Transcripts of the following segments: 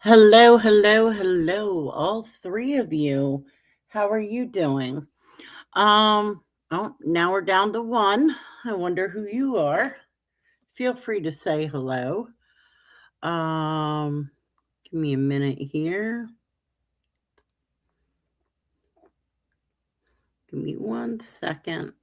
Hello, hello, hello, all three of you. How are you doing? Now we're down to one. I wonder who you are. Feel free to say hello. Um, Give me a minute here. Give me 1 second.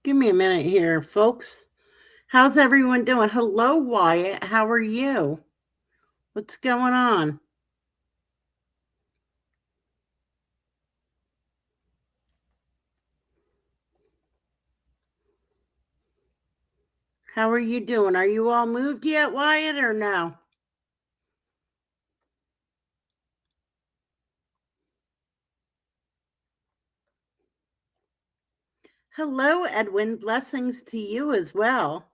Give me a minute here, folks. How's everyone doing? Hello, Wyatt. How are you? What's going on? How are you doing? Are you all moved yet, Wyatt, or no? Hello, Edwin. Blessings to you as well.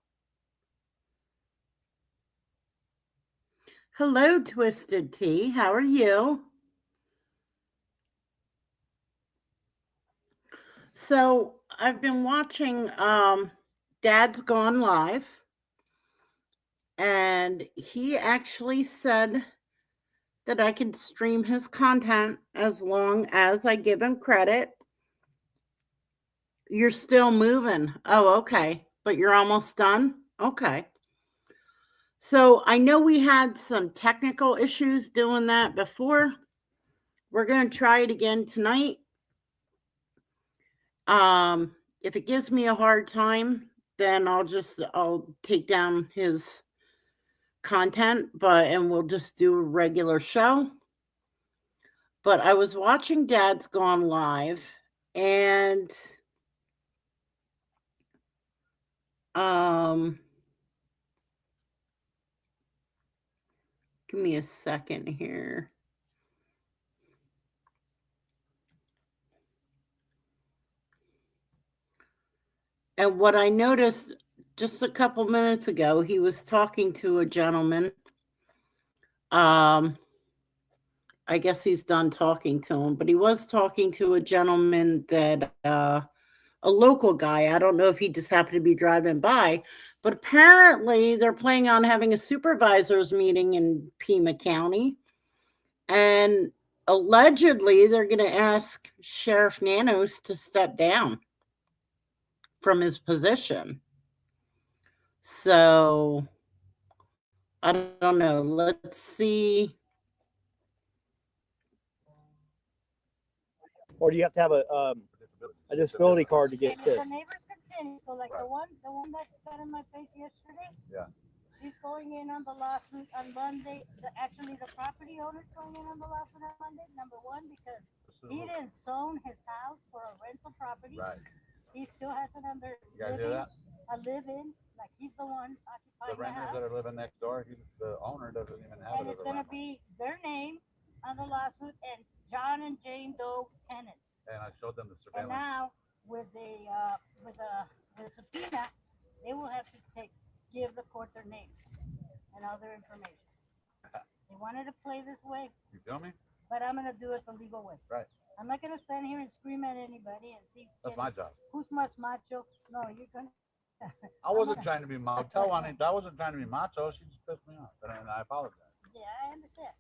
Hello, Twisted Tea. How are you? So, I've been watching Dad's Gone Live, and he actually said that I could stream his content as long as I give him credit. You're still moving. Oh, okay. But you're almost done? Okay. So, I know we had some technical issues doing that before. We're going to try it again tonight. If it gives me a hard time, then I'll take down his content, and we'll just do a regular show. But I was watching Dad's Gone Live, and um give me a second here. And what I noticed just a couple minutes ago, he was talking to a gentleman. I guess he's done talking to him, but he was talking to a gentleman that a local guy. I don't know if he just happened to be driving by, but apparently they're planning on having a supervisors meeting in Pima County. And allegedly they're going to ask Sheriff Nanos to step down from his position. So I don't know. Let's see. Or do you have to have a disability card to get And if to? the neighbors continue, so like the one that got in my face yesterday. Yeah. She's going in on the lawsuit on Monday. Actually, the property owner's going in on the lawsuit on Monday. Number one, because he didn't zone his house for a rental property. Right. He still has it under You guys hear that? a live-in, like he's the one The occupying the renters house. that are living next door, the owner doesn't even have And it it's as a gonna rental. be their name on the lawsuit and John and Jane Doe tenants. And I showed them the And surveillance. now with the subpoena, they will have to give the court their names and all their information. They wanted to play this way, You feel me? but I'm gonna do it the legal way. Right. I'm not gonna stand here and scream at anybody and see That's my job. who's más macho. No, you're gonna. I wasn't trying to be macho. I wasn't trying to be macho. She just pissed me off, and I apologize. Yeah, I understand.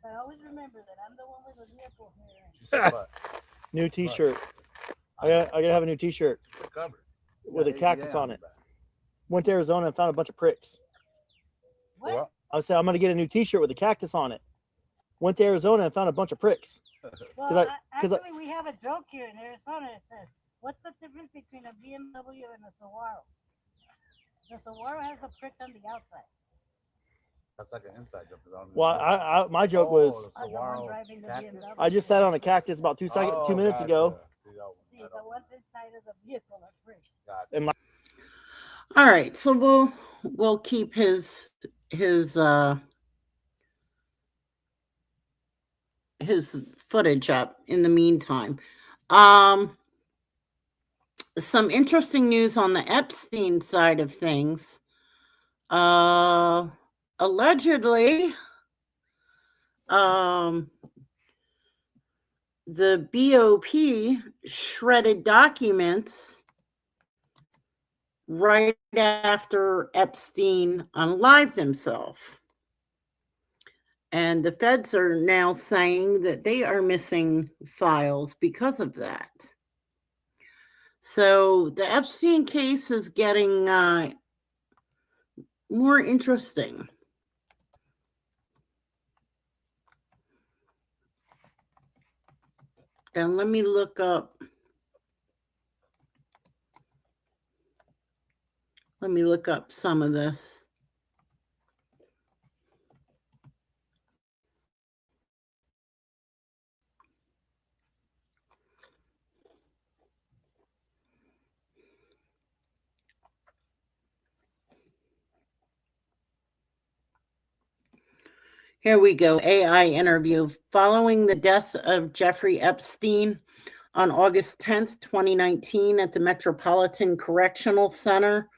But always remember that I'm the one with the vehicle here. She said, "But New T-shirt. I gotta have a new T-shirt it's covered with a Yeah, cactus yeah, on it. back. Went to Arizona and found a bunch of pricks. What? Well, I said I'm gonna get a new T-shirt with a cactus on it. Went to Arizona and found a bunch of pricks. Well, 'cause I- actually, we have a joke here in Arizona. It says, "What's the difference between a BMW and a Saguaro?" The Saguaro has the pricks on the outside. that's like an inside joke. 'Cause I don't Well, know. my joke was the The one Saguaro driving the cactus? BMW. I just sat on a cactus about 2 minutes gotcha. ago. See, that one. See, the ones inside of the vehicle are pricks. Gotcha. All right, so we'll keep his his footage up in the meantime. Some interesting news on the Epstein side of things. Allegedly, the BOP shredded documents right after Epstein unlived himself. And the feds are now saying that they are missing files because of that. So the Epstein case is getting more interesting. And let me look up some of this. Here we go. AI interview. Following the death of Jeffrey Epstein on August 10th, 2019 at the Metropolitan Correctional Center,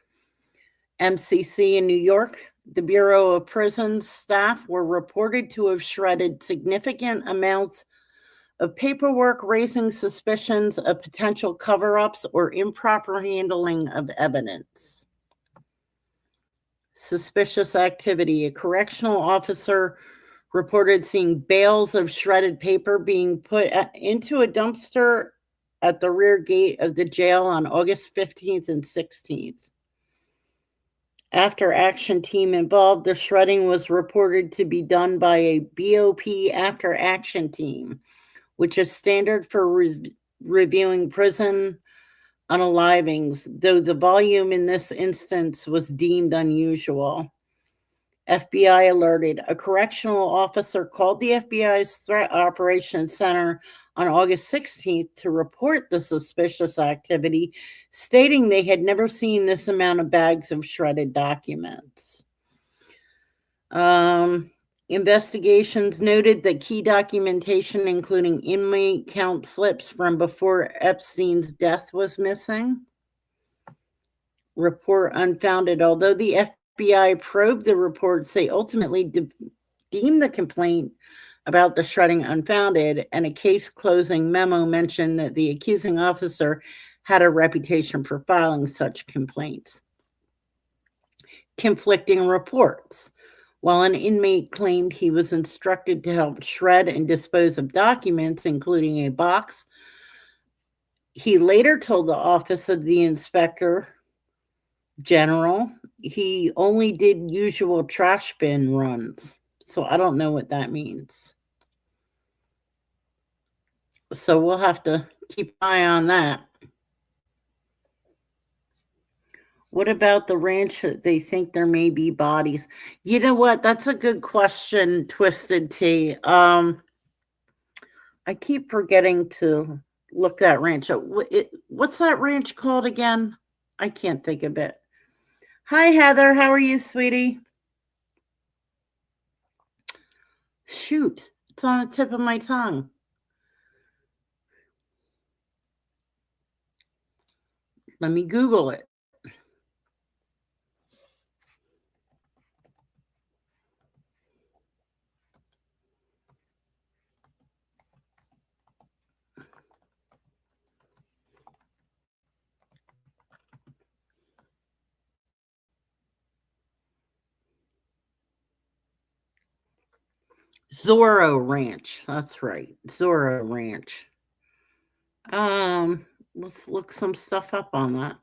MCC in New York, the Bureau of Prisons staff were reported to have shredded significant amounts of paperwork, raising suspicions of potential cover-ups or improper handling of evidence. Suspicious activity. A correctional officer reported seeing bales of shredded paper being put into a dumpster at the rear gate of the jail on August 15th and 16th. After action team involved, the shredding was reported to be done by a BOP after action team, which is standard for reviewing prison unalivings, though the volume in this instance was deemed unusual. FBI alerted. A correctional officer called the FBI's Threat Operations Center on August 16th to report the suspicious activity, stating they had never seen this amount of bags of shredded documents. Investigations noted that key documentation, including inmate count slips from before Epstein's death, was missing. Report unfounded. Although the FBI probed the reports, they ultimately deemed the complaint about the shredding unfounded, and a case closing memo mentioned that the accusing officer had a reputation for filing such complaints. Conflicting reports. While an inmate claimed he was instructed to help shred and dispose of documents, including a box, he later told the Office of the Inspector General he only did usual trash bin runs. So I don't know what that means. So we'll have to keep an eye on that. What about the ranch that they think there may be bodies? You know what? That's a good question, Twisted Tea. I keep forgetting to look that ranch up. What's that ranch called again? I can't think of it. Hi, Heather. How are you, sweetie? Shoot. It's on the tip of my tongue. Let me Google it. Zorro Ranch. That's right. Zorro Ranch. Let's look some stuff up on that.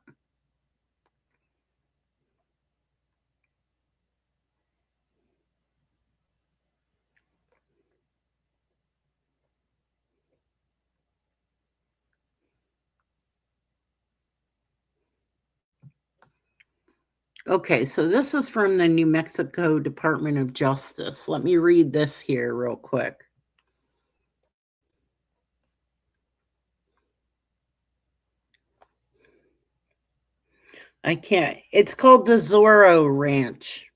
Okay, so this is from the New Mexico Department of Justice. Let me read this here real quick. I can't. It's called the Zorro Ranch.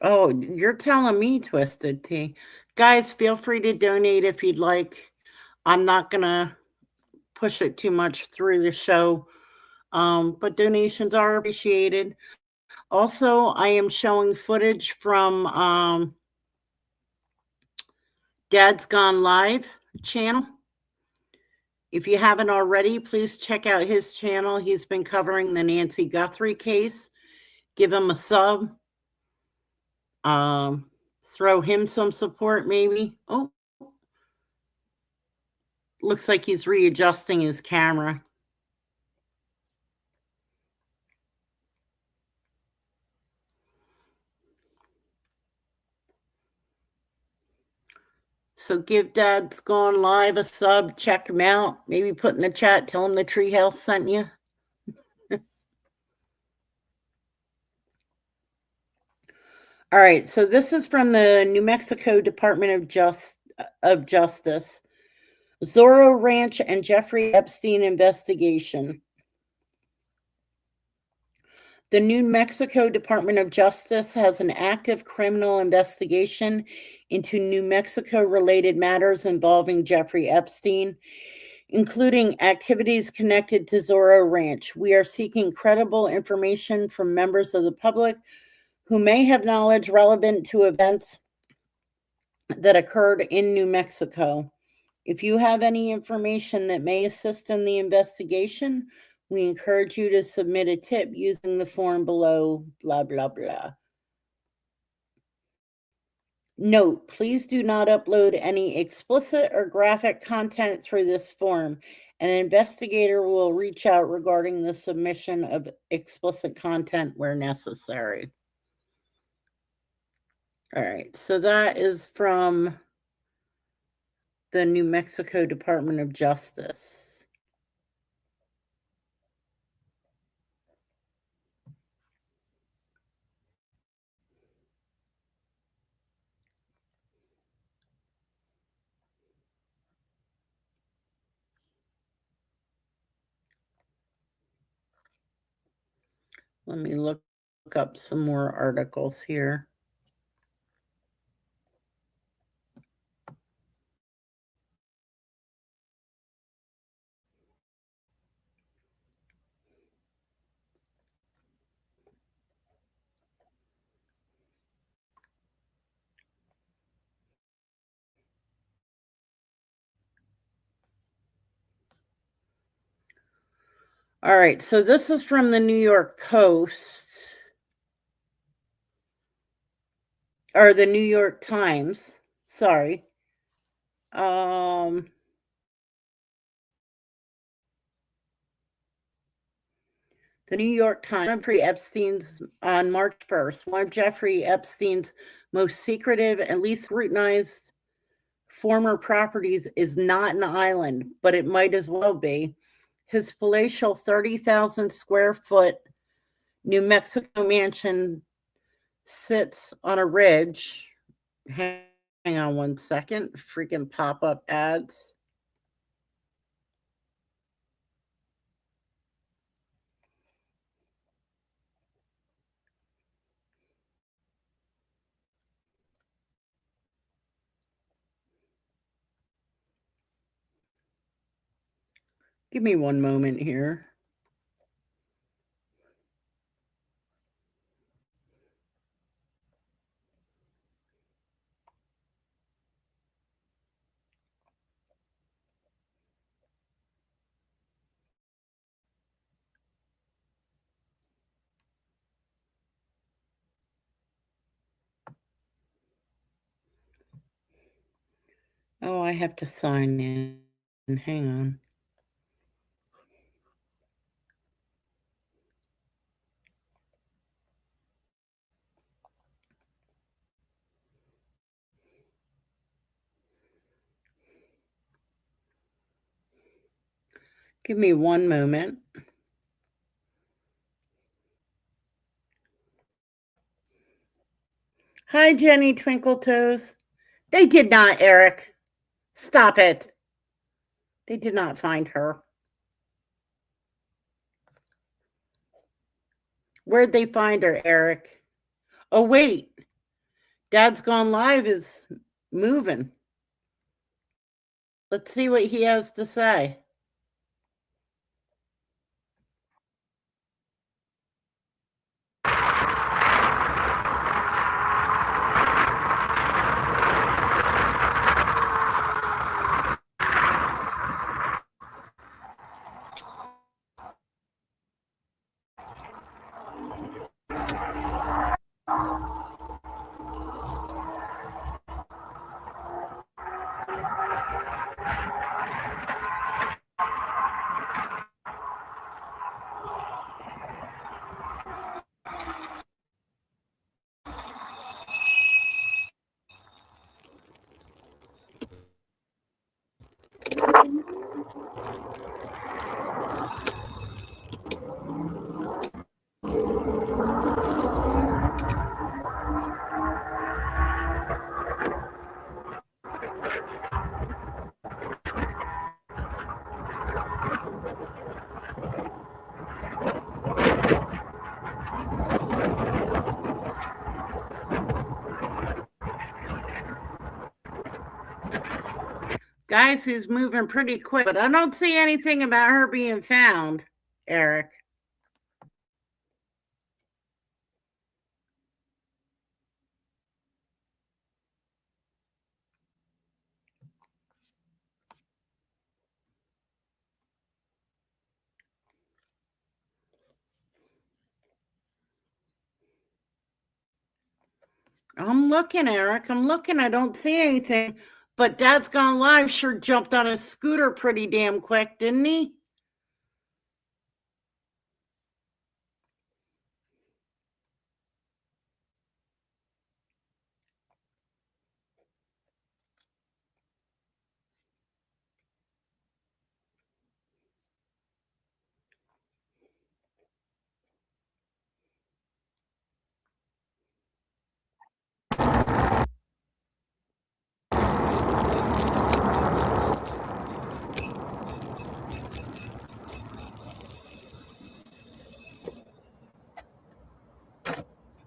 Oh, you're telling me, Twisted Tea. Guys, feel free to donate if you'd like. I'm not going to push it too much through the show, but donations are appreciated. Also, I am showing footage from Dad's Gone Live channel. If you haven't already, please check out his channel. He's been covering the Nancy Guthrie case. Give him a sub. Throw him some support, maybe. Oh, looks like he's readjusting his camera. So give Dad's Gone Live a sub. Check him out. Maybe put in the chat. Tell him the TreeHouse sent you. All right. So this is from the New Mexico Department of Justice. Zorro Ranch and Jeffrey Epstein investigation. The New Mexico Department of Justice has an active criminal investigation into New Mexico-related matters involving Jeffrey Epstein, including activities connected to Zorro Ranch. We are seeking credible information from members of the public who may have knowledge relevant to events that occurred in New Mexico. If you have any information that may assist in the investigation, we encourage you to submit a tip using the form below, blah, blah, blah. Note, please do not upload any explicit or graphic content through this form. An investigator will reach out regarding the submission of explicit content where necessary. All right, so that is from the New Mexico Department of Justice. Let me look up some more articles here. All right, so this is from the New York Post, or the New York Times, sorry. The New York Times, Jeffrey Epstein's, on March 1st, one of Jeffrey Epstein's most secretive and least scrutinized former properties is not an island, but it might as well be. His palatial 30,000 square foot New Mexico mansion sits on a ridge. Hang on one second. Freaking pop-up ads. Give me one moment here. Oh, I have to sign in. Hang on. Give me one moment. Hi, Jenny Twinkle Toes. They did not, Eric. Stop it. They did not find her. Where'd they find her, Eric? Oh, wait. Dad's Gone Live is moving. Let's see what he has to say. Guys, he's moving pretty quick, but I don't see anything about her being found, Eric. I'm looking, Eric. I'm looking. I don't see anything. But Dad's Gone Live sure jumped on his scooter pretty damn quick, didn't he?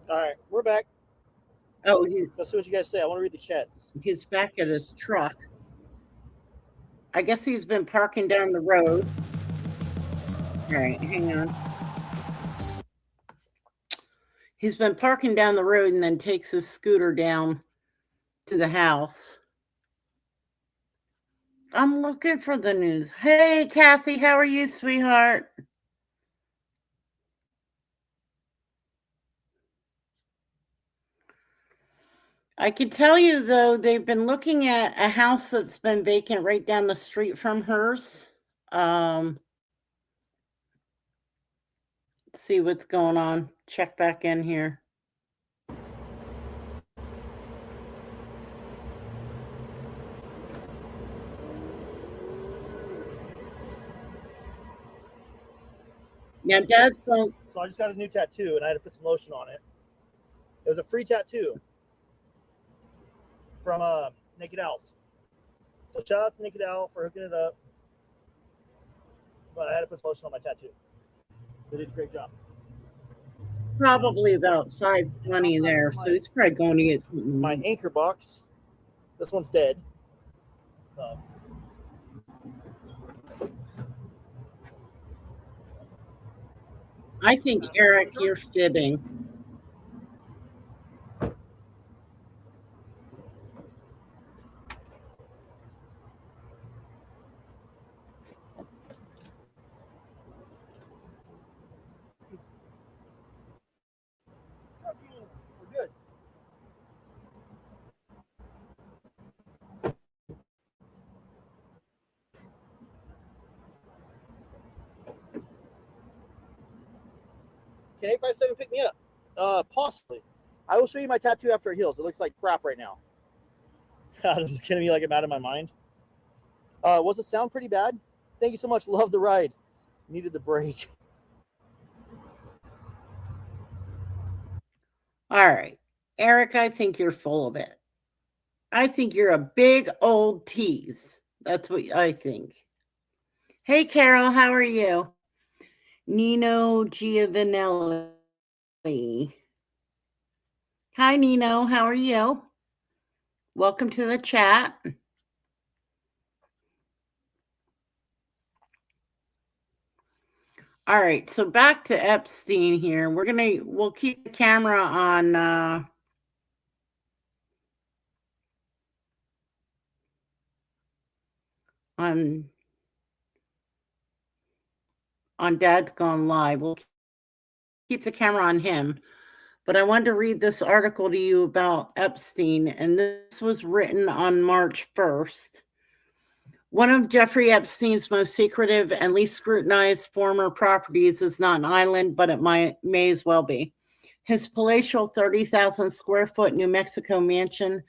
All right, we're back. Oh, Let's see what you guys say. I want to read the chats. he's back at his truck. I guess he's been parking down the road. All right, hang on. He's been parking down the road and then takes his scooter down to the house. I'm looking for the news. Hey, Kathy, how are you, sweetheart? I can tell you, though, they've been looking at a house that's been vacant right down the street from hers. Let's see what's going on. Check back in here. Now, Dad's going. So I just got a new tattoo, and I had to put some lotion on it. It was a free tattoo from Naked Owls. So shout out to Naked Owl for hooking it up. But I had to put some lotion on my tattoo. They did a great job. Probably about 5:20 there, so he's probably going to get something. My anchor box. This one's dead. So. I think, Eric, you're fibbing. We're good. Can 857 pick me up? Possibly. I will show you my tattoo after it heals. It looks like crap right now. Looking at me like I'm out of my mind. Was the sound pretty bad? Thank you so much. Love the ride. Needed the break. All right. Eric, I think you're full of it. I think you're a big old tease. That's what I think. Hey, Carol, how are you? Nino Giovanelli. Hi, Nino. How are you? Welcome to the chat. All right, so back to Epstein here. We'll keep the camera on Dad's Gone Live. We'll keep the camera on him. But I wanted to read this article to you about Epstein, and this was written on March 1st. One of Jeffrey Epstein's most secretive and least scrutinized former properties is not an island, but it may as well be. His palatial 30,000 square foot New Mexico mansion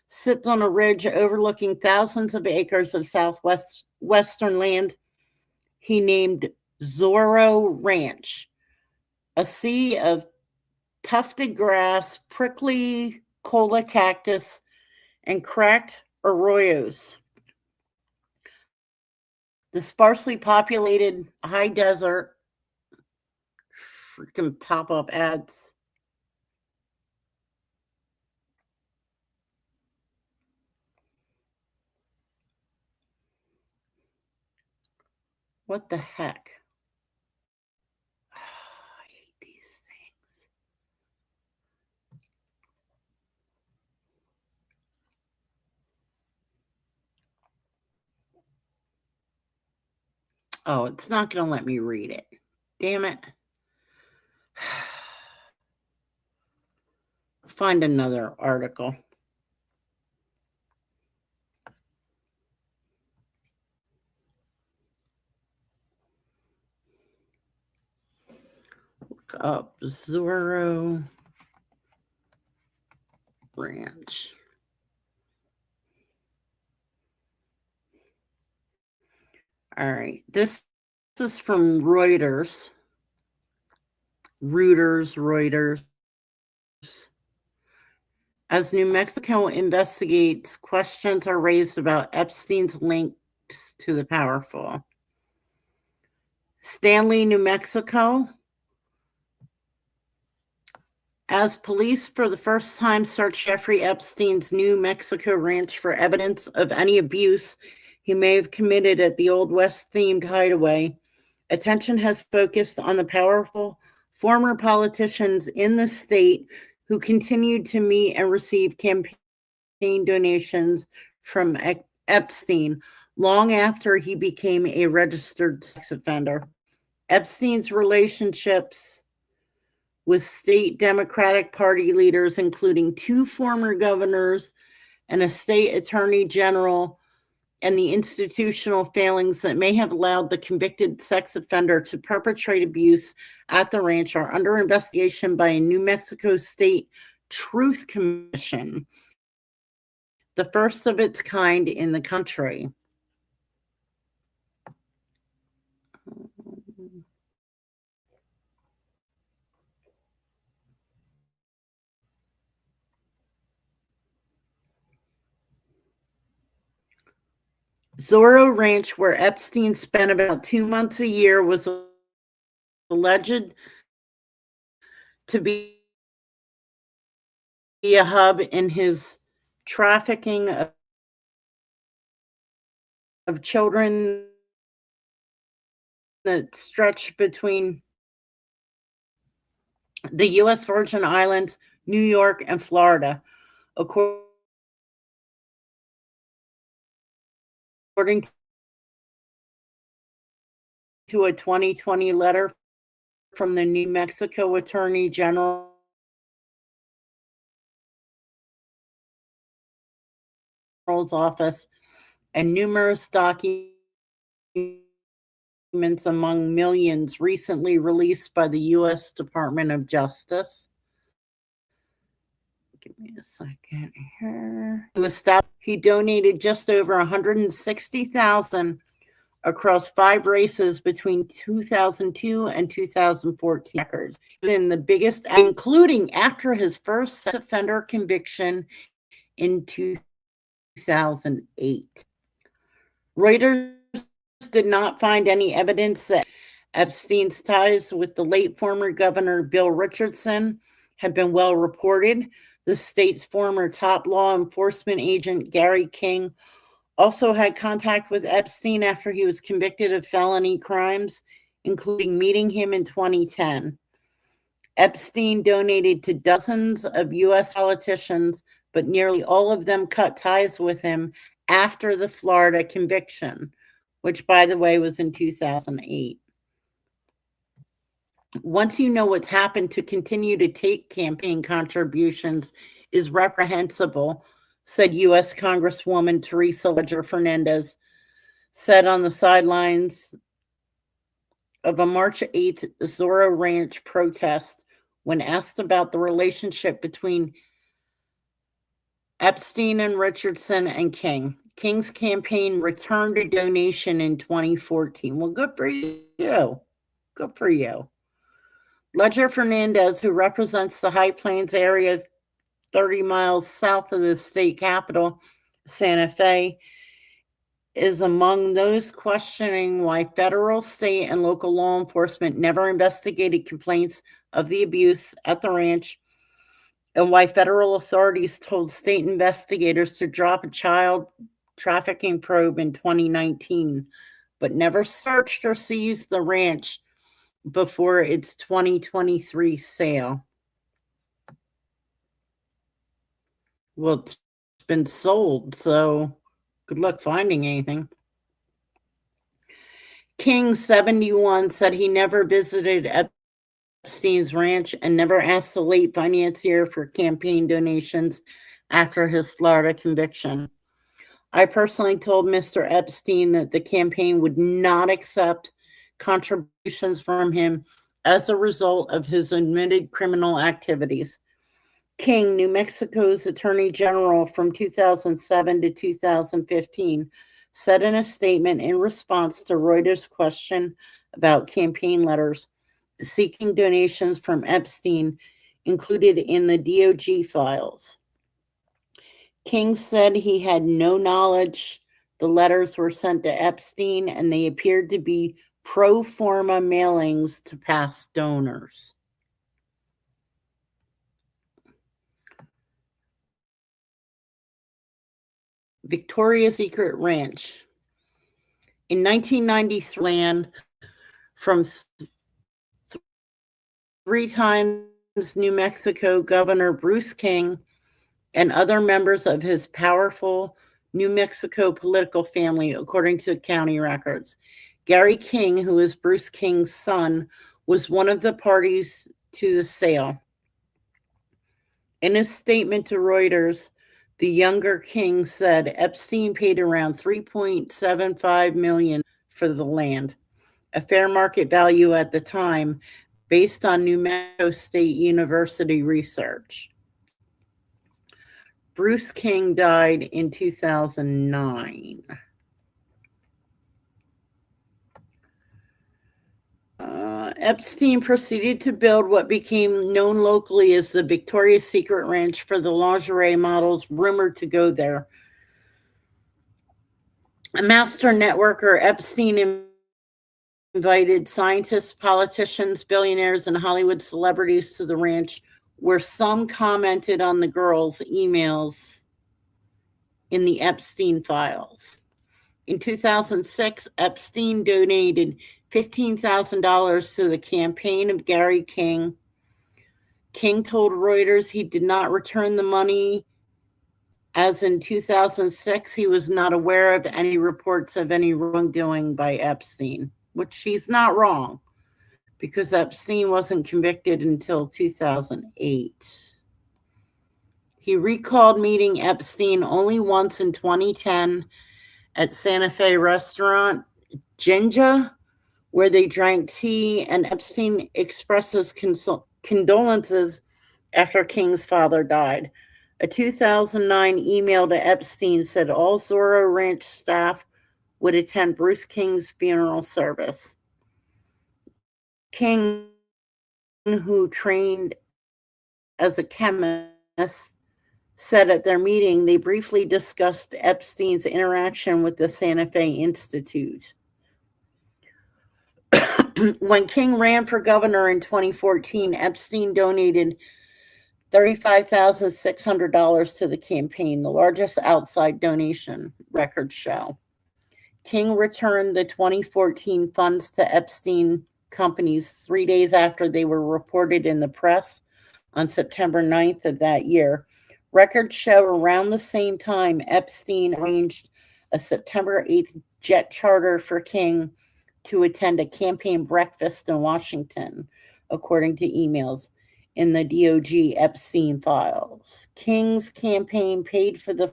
sits on a ridge overlooking thousands of acres of southwestern land he named Zorro Ranch, a sea of tufted grass, prickly cola cactus, and cracked arroyos. The sparsely populated high desert, freaking pop-up ads. What the heck? I hate these things. Oh, it's not going to let me read it. Damn it. Find another article. Look up Zorro Ranch. All right. This is from Reuters. Reuters. As New Mexico investigates, questions are raised about Epstein's links to the powerful. Stanley, New Mexico. As police for the first time searched Jeffrey Epstein's New Mexico ranch for evidence of any abuse he may have committed at the Old West-themed hideaway, attention has focused on the powerful former politicians in the state who continued to meet and receive campaign donations from Epstein long after he became a registered sex offender. Epstein's relationships with state Democratic Party leaders, including 2 former governors and a state attorney general, and the institutional failings that may have allowed the convicted sex offender to perpetrate abuse at the ranch are under investigation by a New Mexico State Truth Commission, the first of its kind in the country. Zorro Ranch, where Epstein spent about 2 months a year, was alleged to be a hub in his trafficking of children that stretched between the U.S. Virgin Islands, New York, and Florida, according to a 2020 letter from the New Mexico Attorney General's office and numerous documents among millions recently released by the U.S. Department of Justice. Give me a second here. He donated just over $160,000 across 5 races between 2002 and 2014 records, in the biggest, including after his first sex offender conviction in 2008. Reuters did not find any evidence that Epstein's ties with the late former Governor Bill Richardson had been well reported. the state's former top law enforcement agent, Gary King, also had contact with Epstein after he was convicted of felony crimes, including meeting him in 2010. Epstein donated to dozens of U.S. politicians, but nearly all of them cut ties with him after the Florida conviction, which, by the way, was in 2008. Once you know what's happened, to continue to take campaign contributions is reprehensible, said U.S. Congresswoman Teresa Ledger Fernandez, said on the sidelines of a March 8th Zorro Ranch protest when asked about the relationship between Epstein and Richardson and King. King's campaign returned a donation in 2014. Well, good for you. Good for you. Ledger Fernandez, who represents the High Plains area 30 miles south of the state capital, Santa Fe, is among those questioning why federal, state, and local law enforcement never investigated complaints of the abuse at the ranch, and why federal authorities told state investigators to drop a child trafficking probe in 2019, but never searched or seized the ranch before its 2023 sale. Well, it's been sold, so good luck finding anything. King, 71, said he never visited Epstein's ranch and never asked the late financier for campaign donations after his Florida conviction. I personally told Mr. Epstein that the campaign would not accept contributions from him as a result of his admitted criminal activities. King, New Mexico's Attorney General from 2007 to 2015, said in a statement in response to Reuters' question about campaign letters seeking donations from Epstein included in the DOJ files. King said he had no knowledge the letters were sent to Epstein and they appeared to be pro forma mailings to past donors. Victoria's Secret Ranch. In 1993, land from three times New Mexico Governor Bruce King and other members of his powerful New Mexico political family, according to county records. Gary King, who is Bruce King's son, was one of the parties to the sale. In a statement to Reuters, the younger King said Epstein paid around $3.75 million for the land, a fair market value at the time, based on New Mexico State University research. Bruce King died in 2009. Epstein proceeded to build what became known locally as the Victoria's Secret Ranch for the lingerie models rumored to go there. A master networker, Epstein invited scientists, politicians, billionaires, and Hollywood celebrities to the ranch, where some commented on the girls' emails in the Epstein files. In 2006, Epstein donated $15,000 to the campaign of Gary King. King told Reuters he did not return the money, as in 2006 he was not aware of any reports of any wrongdoing by Epstein, which he's not wrong, because Epstein wasn't convicted until 2008. He recalled meeting Epstein only once in 2010 at Santa Fe restaurant Jinja, where they drank tea, and Epstein expressed his condolences after King's father died. A 2009 email to Epstein said all Zorro Ranch staff would attend Bruce King's funeral service. King, who trained as a chemist, said at their meeting they briefly discussed Epstein's interaction with the Santa Fe Institute. When King ran for governor in 2014, Epstein donated $35,600 to the campaign, the largest outside donation, records show. King returned the 2014 funds to Epstein companies 3 days after they were reported in the press on September 9th of that year. Records show around the same time, Epstein arranged a September 8th jet charter for King to attend a campaign breakfast in Washington, according to emails in the DOJ Epstein files. King's campaign paid for the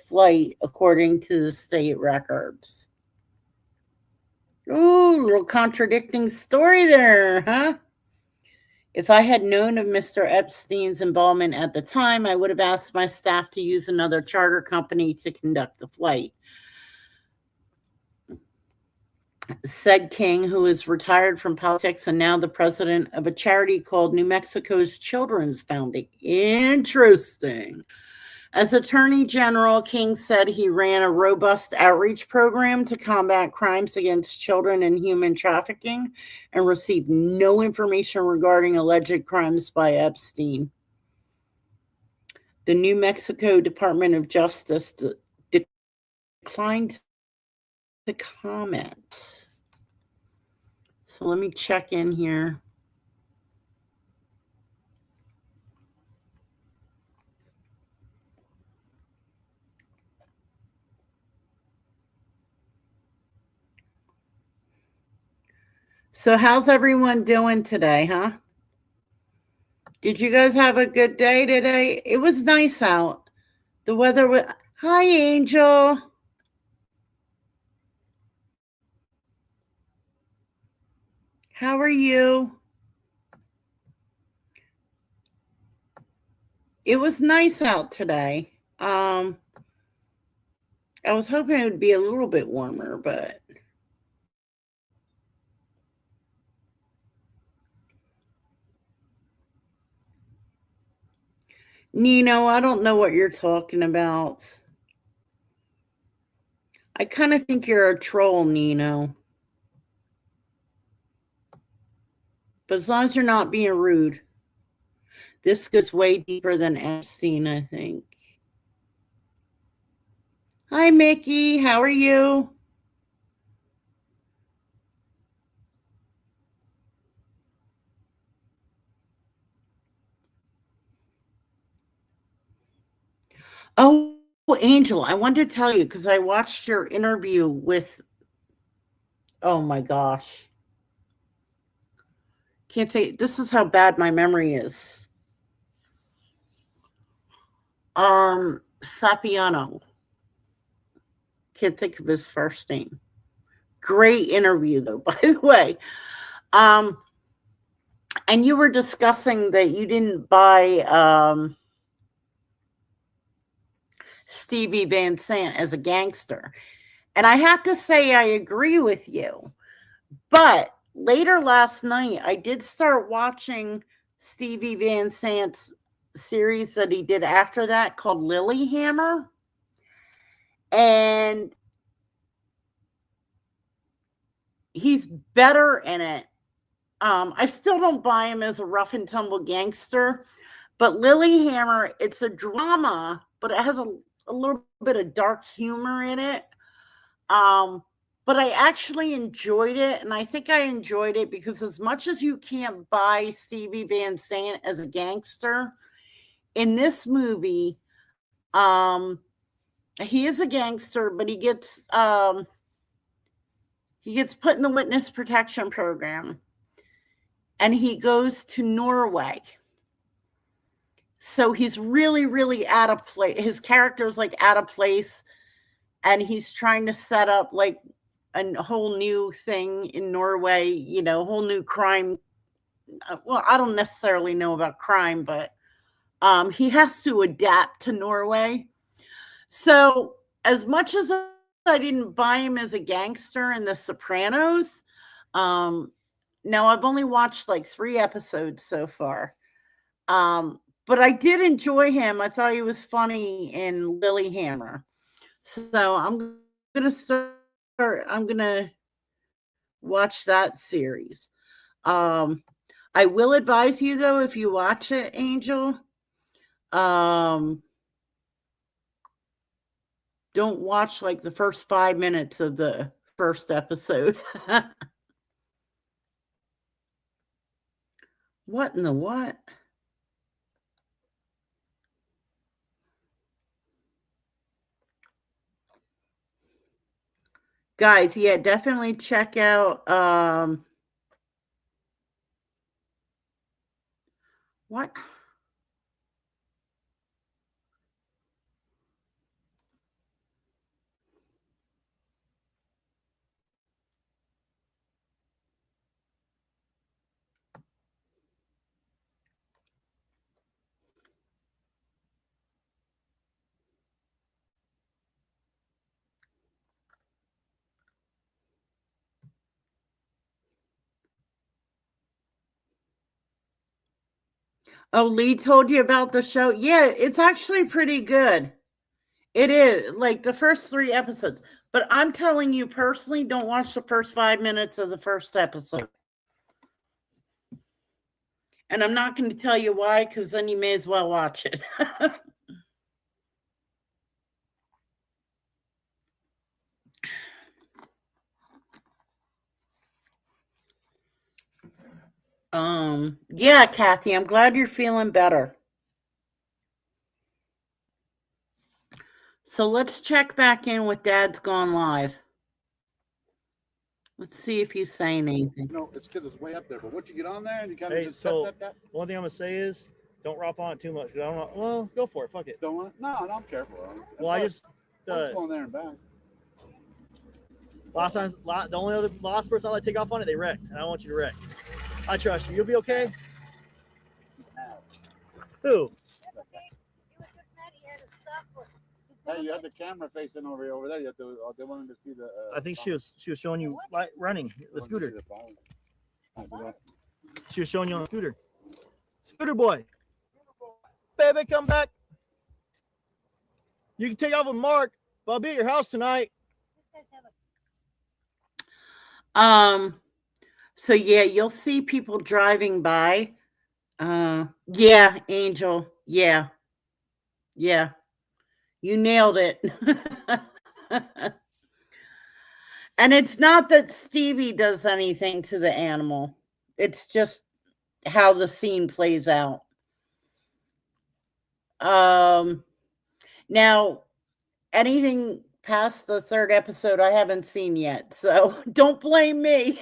flight, according to the state records. Ooh, little contradicting story there, huh? If I had known of Mr. Epstein's involvement at the time, I would have asked my staff to use another charter company to conduct the flight, said King, who is retired from politics and now the president of a charity called New Mexico's Children's Foundation. Interesting. As Attorney General, King said he ran a robust outreach program to combat crimes against children and human trafficking and received no information regarding alleged crimes by Epstein. The New Mexico Department of Justice declined to comment. So let me check in here. So how's everyone doing today, huh? Did you guys have a good day today? It was nice out. The weather was... Hi, Angel. How are you? It was nice out today. I was hoping it would be a little bit warmer, but Nino, I don't know what you're talking about. I kind of think you're a troll, Nino. But as long as you're not being rude. This goes way deeper than Epstein, I think. Hi, Mickey. How are you? Oh, Angel, I wanted to tell you because I watched your interview with... Oh, my gosh. Can't say... This is how bad my memory is. Sapiano. Can't think of his first name. Great interview, though, by the way. And you were discussing that you didn't buy Stevie Van Sant as a gangster. And I have to say I agree with you. But later last night, I did start watching Stevie Van Sant's series that he did after that called Lilyhammer. And he's better in it. I still don't buy him as a rough and tumble gangster, but Lilyhammer, it's a drama, but it has a little bit of dark humor in it. But I actually enjoyed it, and I think I enjoyed it because as much as you can't buy Stevie Van Sant as a gangster, in this movie, he is a gangster, but he gets put in the witness protection program, and he goes to Norway. So he's really, really out of place. His character's like out of place, and he's trying to set up like a whole new thing in Norway, you know, whole new crime. Well, I don't necessarily know about crime, but he has to adapt to Norway. So as much as I didn't buy him as a gangster in The Sopranos, now I've only watched like 3 episodes so far. But I did enjoy him. I thought he was funny in Lilyhammer. So I'm gonna watch that series. I will advise you though, if you watch it, Angel, don't watch like the first 5 minutes of the first episode. What in the what? Guys, yeah, definitely check out what? Oh, Lee told you about the show? Yeah, it's actually pretty good. It is like the first 3 episodes. But I'm telling you personally, don't watch the first 5 minutes of the first episode. And I'm not going to tell you why, because then you may as well watch it. Yeah, Kathy, I'm glad you're feeling better. So let's check back in with Dad's Gone Live. Let's see if he's saying anything. No, it's because it's way up there. But once you get on there and you kind of Hey, just so tap. one thing I'm gonna say is don't rop on it too much. 'Cause I don't know. Well, go for it. Fuck it. Don't want it? No, I'm careful. Well, I just I'm just going there and back. last person I let take off on it, they wrecked, and I don't want you to wreck. I trust you. You'll be okay. Who? That's okay. He was just mad he had his stuff. Hey, you had the camera facing over there. You have to. They wanted to see the. I think she was showing you running the scooter. She was showing you on the scooter. Scooter boy. Baby, come back. You can take off with Mark, but I'll be at your house tonight. So yeah, you'll see people driving by. Yeah, Angel. Yeah. You nailed it. And it's not that Stevie does anything to the animal. It's just how the scene plays out. Now, anything past the 3rd episode I haven't seen yet, so don't blame me.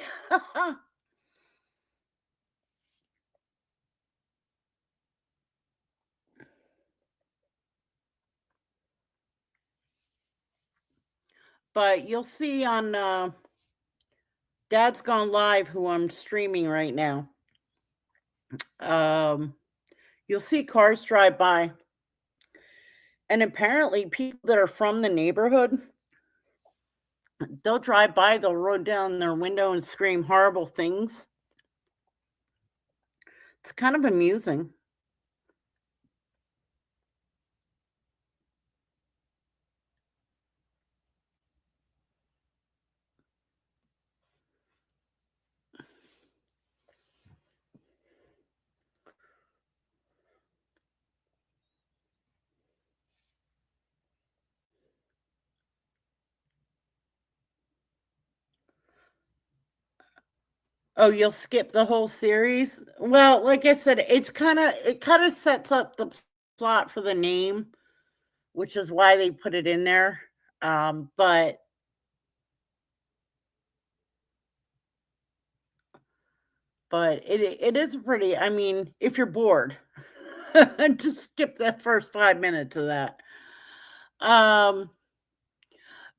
But you'll see on Dad's Gone Live, who I'm streaming right now. You'll see cars drive by. And apparently people that are from the neighborhood, they'll drive by, they'll roll down their window and scream horrible things. It's kind of amusing. Oh, you'll skip the whole series? Well, like I said, it kind of sets up the plot for the name, which is why they put it in there. But it is pretty. I mean, if you're bored, just skip that first 5 minutes of that.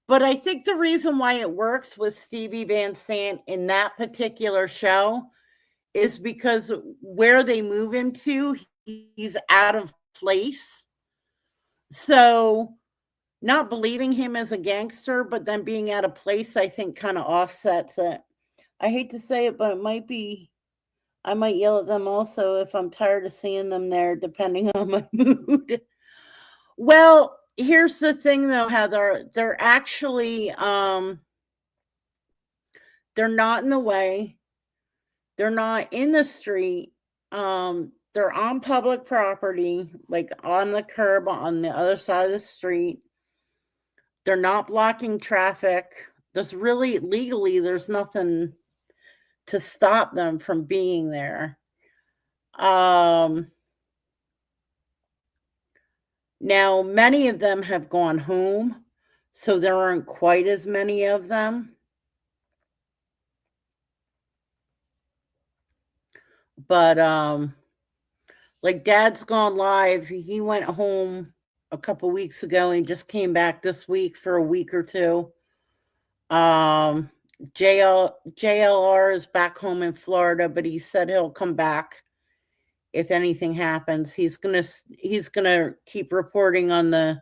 But I think the reason why it works with Stevie Van Sant in that particular show is because where they move him to, he's out of place. So not believing him as a gangster, but then being out of place, I think kind of offsets it. I hate to say it, but it might be, I might yell at them also if I'm tired of seeing them there, depending on my mood. Well, here's the thing though, Heather, they're actually they're not in the way. They're not in the street. They're on public property, like on the curb on the other side of the street. They're not blocking traffic. There's really legally, there's nothing to stop them from being there. Now, many of them have gone home, so there aren't quite as many of them. But like Dad's gone live. He went home a couple weeks ago and just came back this week for a week or two. JLR is back home in Florida, but he said he'll come back if anything happens. He's gonna keep reporting on the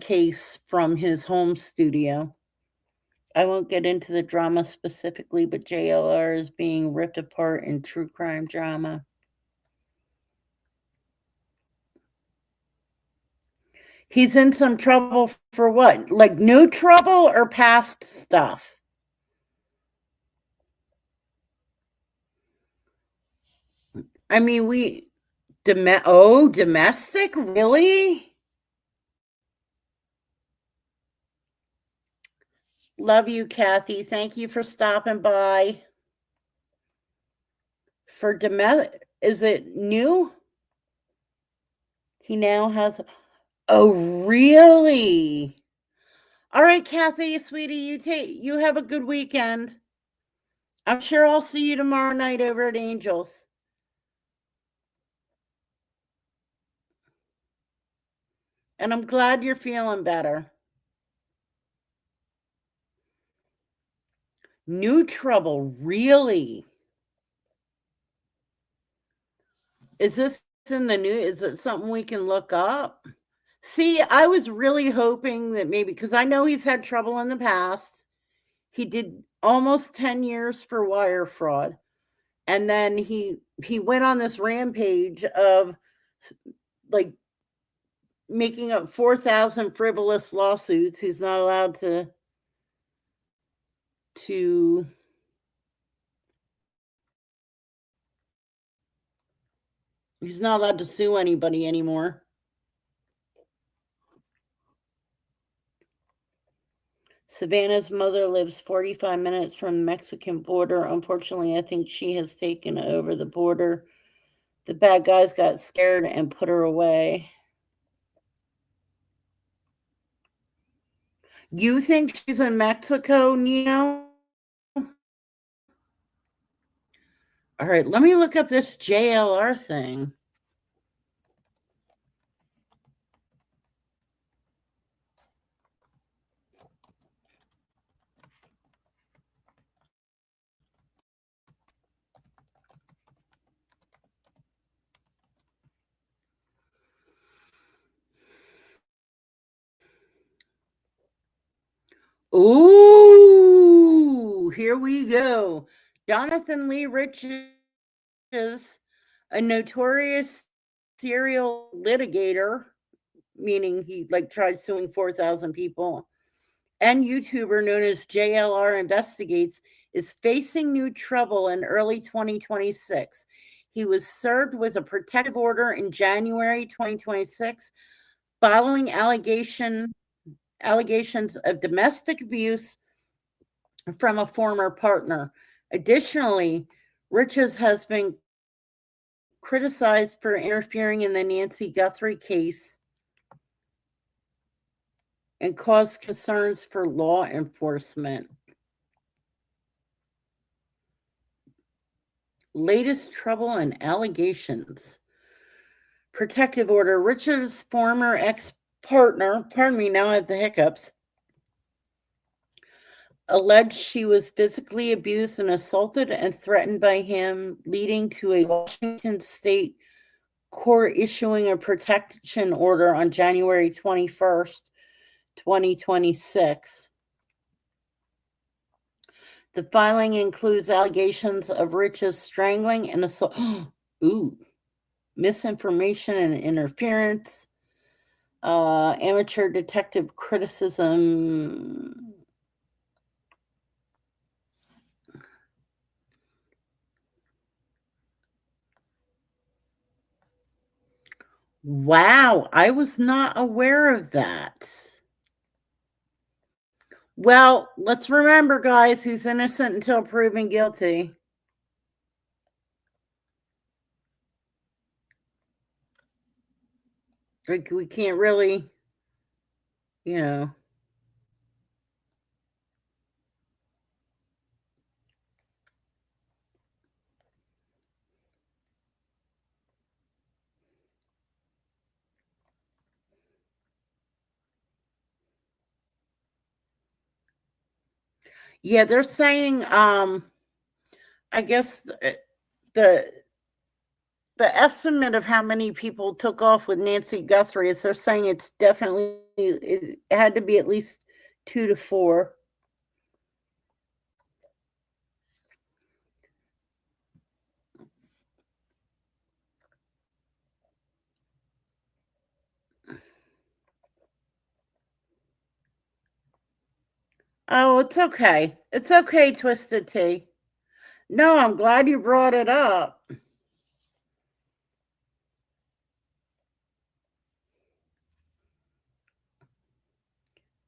case from his home studio. I won't get into the drama specifically, but JLR is being ripped apart in true crime drama. He's in some trouble for what? Like new trouble or past stuff? I mean, domestic? Really? Love you, Kathy. Thank you for stopping by. For domestic, is it new? He now has. Oh, really? All right, Kathy, sweetie, you have a good weekend. I'm sure I'll see you tomorrow night over at Angels. And I'm glad you're feeling better. New trouble, really? Is this in the news? Is it something we can look up? See, I was really hoping that maybe, because I know he's had trouble in the past. He did almost 10 years for wire fraud. And then he went on this rampage of like making up 4,000 frivolous lawsuits. He's not allowed to he's not allowed to sue anybody anymore. Savannah's mother lives 45 minutes from the Mexican border. Unfortunately, I think she has taken over the border. The bad guys got scared and put her away. You think she's in Mexico, Nino? All right, let me look up this JLR thing. Ooh, here we go. Jonathan Lee Riches, a notorious serial litigator, meaning he like tried suing 4,000 people, and YouTuber known as JLR Investigates, is facing new trouble in early 2026. He was served with a protective order in January 2026 following allegations of domestic abuse from a former partner. Additionally, Riches has been criticized for interfering in the Nancy Guthrie case and caused concerns for law enforcement. Latest trouble and allegations. Protective order. Richard's former ex-partner, pardon me, now I have the hiccups, alleged she was physically abused and assaulted and threatened by him, leading to a Washington state court issuing a protection order on January 21st, 2026. The filing includes allegations of Rich's strangling and assault. Ooh, misinformation and interference, amateur detective criticism. Wow, I was not aware of that. Well, let's remember, guys, he's innocent until proven guilty. Like, we can't really, you know. Yeah, they're saying, I guess the the estimate of how many people took off with Nancy Guthrie is they're saying it's definitely it had to be at least 2 to 4. Oh, it's okay. It's okay, Twisted Tea. No, I'm glad you brought it up.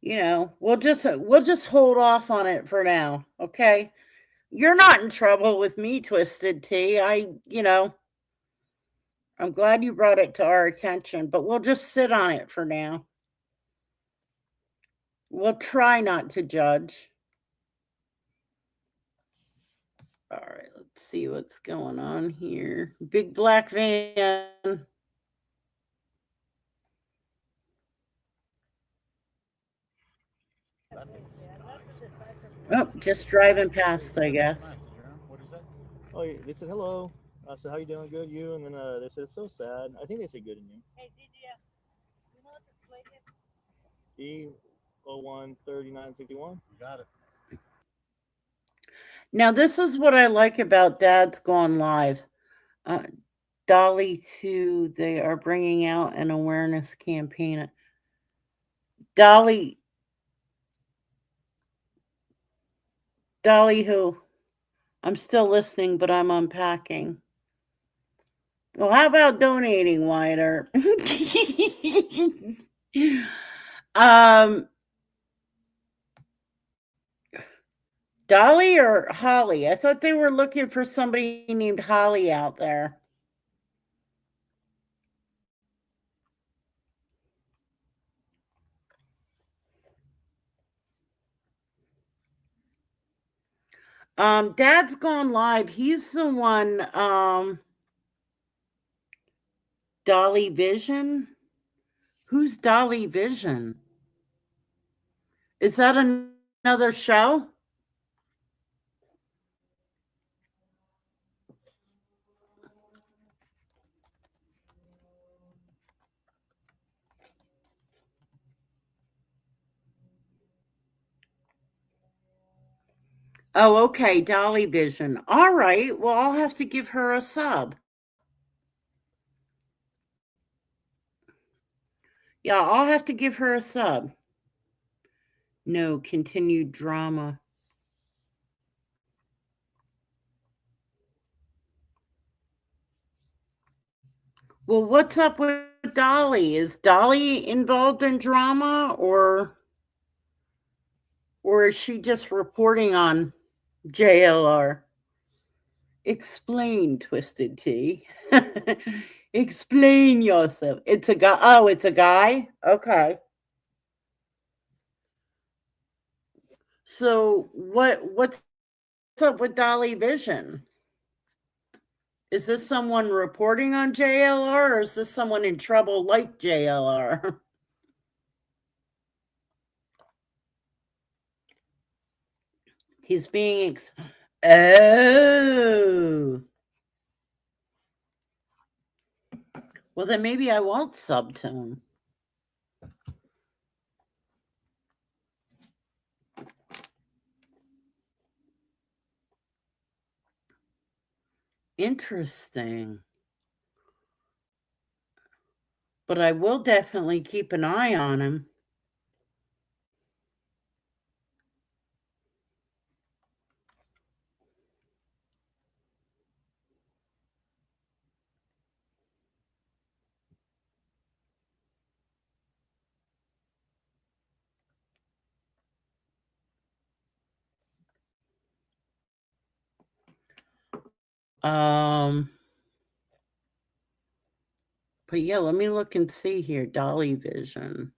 We'll just hold off on it for now, okay? You're not in trouble with me, Twisted Tea. I'm glad you brought it to our attention, but we'll just sit on it for now. We'll try not to judge. All right, let's see what's going on here. Big black van. Oh, just driving past, I guess. What is that? Oh, they said hello. I said, "How you doing? Good, you?" And then they said, "It's so sad." I think they said good in you. Hey, did you know what this plate is? E013961. You got it. Now, this is what I like about Dad's Gone Live. Uh, Dolly 2, they are bringing out an awareness campaign. Dolly who? I'm still listening, but I'm unpacking. Well, how about donating, Wider? um, Dolly or Holly? I thought they were looking for somebody named Holly out there. Dad's Gone Live. He's the one, Dolly Vision. Who's Dolly Vision? Is that another show? Oh, okay, Dolly Vision. All right. Well, I'll have to give her a sub. Yeah, I'll have to give her a sub. No, continued drama. Well, what's up with Dolly? Is Dolly involved in drama or is she just reporting on JLR? Explain, Twisted Tea. Explain yourself. It's a guy. Oh, it's a guy? Okay. So what's up with Dolly Vision? Is this someone reporting on JLR or is this someone in trouble like JLR? He's being oh. Well, then maybe I won't sub to him. Interesting. But I will definitely keep an eye on him. Um, but yeah, let me look and see here. Dolly Vision.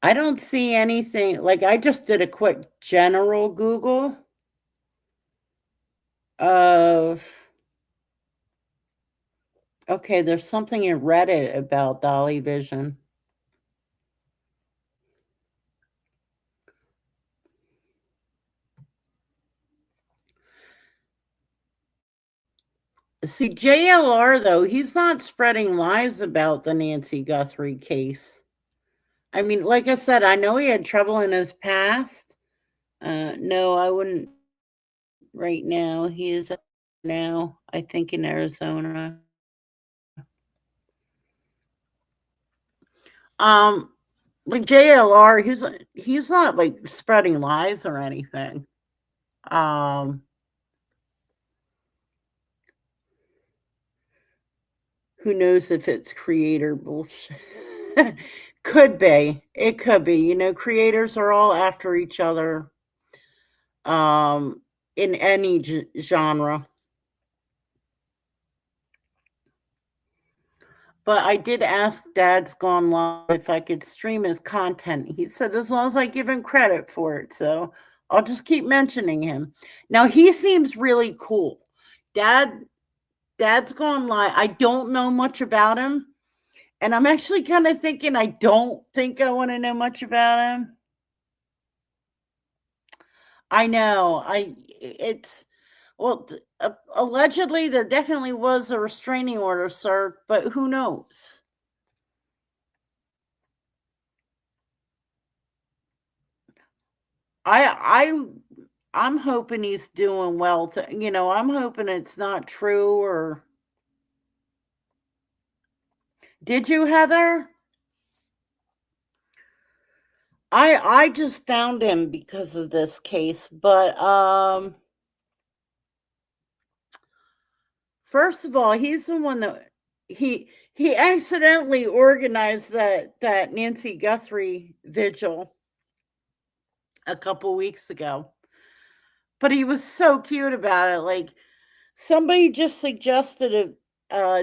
I don't see anything. Like I just did a quick general Google of okay, there's something in Reddit about Dolly Vision. See, JLR though, he's not spreading lies about the Nancy Guthrie case. I mean, like I said, I know he had trouble in his past. No, I wouldn't right now. He is now, I think, in Arizona. Um, like JLR, he's not like spreading lies or anything. Um, who knows if it's creator bullshit? Could be. It could be. You know, creators are all after each other. In any genre. But I did ask Dad's Gone Live if I could stream his content. He said as long as I give him credit for it. So I'll just keep mentioning him. Now he seems really cool. Dad's Gone Live. I don't know much about him. And I'm actually kind of thinking I don't think I want to know much about him. I know. It's well, allegedly there definitely was a restraining order served, but who knows? I I'm hoping he's doing well. I'm hoping it's not true. Or did you, Heather? I just found him because of this case, but first of all, he's the one that he accidentally organized that Nancy Guthrie vigil a couple weeks ago. But he was so cute about it. Like somebody just suggested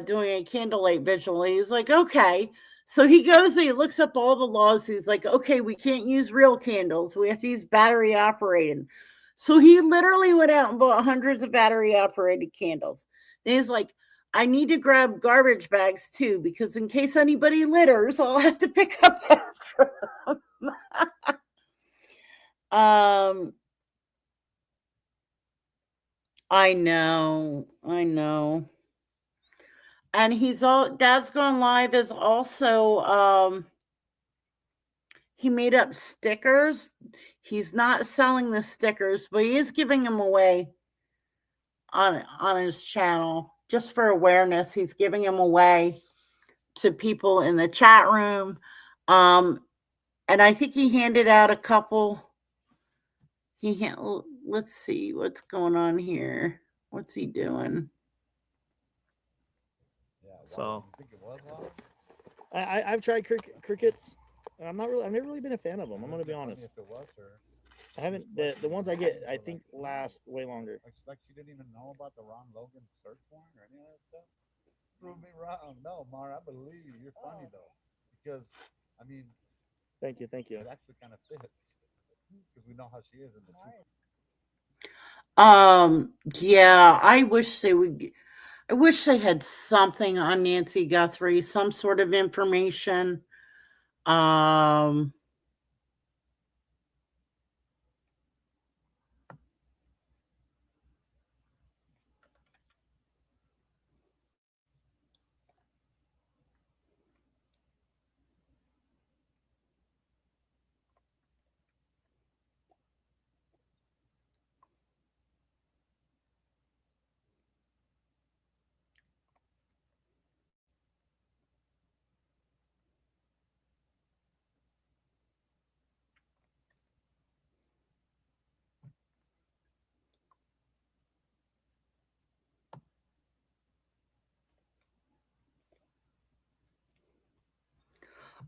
doing a candlelight vigil. He's like, okay. So he goes and he looks up all the laws. He's like, okay, we can't use real candles. We have to use battery operated. So he literally went out and bought hundreds of battery operated candles. And he's like, I need to grab garbage bags too, because in case anybody litters, I'll have to pick up after them. um, I know. And he's all Dad's Gone Live is also he made up stickers. He's not selling the stickers, but he is giving them away on his channel just for awareness. He's giving them away to people in the chat room. And I think he handed out a couple. Let's see what's going on here. What's he doing? Yeah. So You think it was long? I've tried crickets. And I've never really been a fan of them. I'm gonna be honest. If it was her. I haven't. The ones I get, I think, last way longer. Like she didn't even know about the Ron Logan search warrant or any of that stuff. Prove me wrong. No, Mar, I believe you. You're funny though, because I mean, Thank you. it actually kind of fits because we know how she is in the truth. Yeah, I wish they had something on Nancy Guthrie, some sort of information. Um,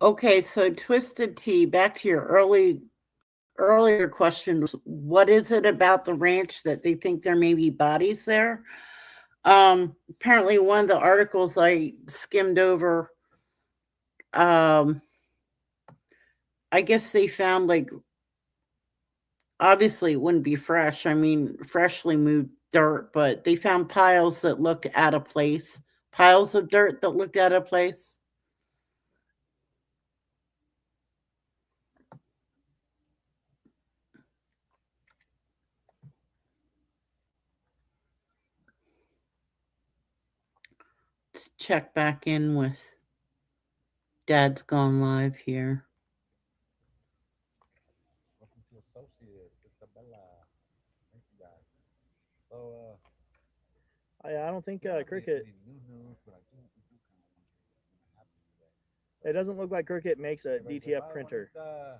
Okay, so Twisted Tea, back to your earlier question, what is it about the ranch that they think there may be bodies there? Apparently one of the articles I skimmed over, um, I guess they found like obviously it wouldn't be fresh. I mean, freshly moved dirt, but they found piles that looked out of place, piles of dirt that looked out of place. Let's check back in with Dad's Gone Live here. Welcome to Associate Isabella. Thank you guys. So, I don't think we don't have Cricket. any new news, but we do kind of wonder what's going to happen today. It doesn't look like Cricket makes a Everybody says, DTF "I printer. wanted,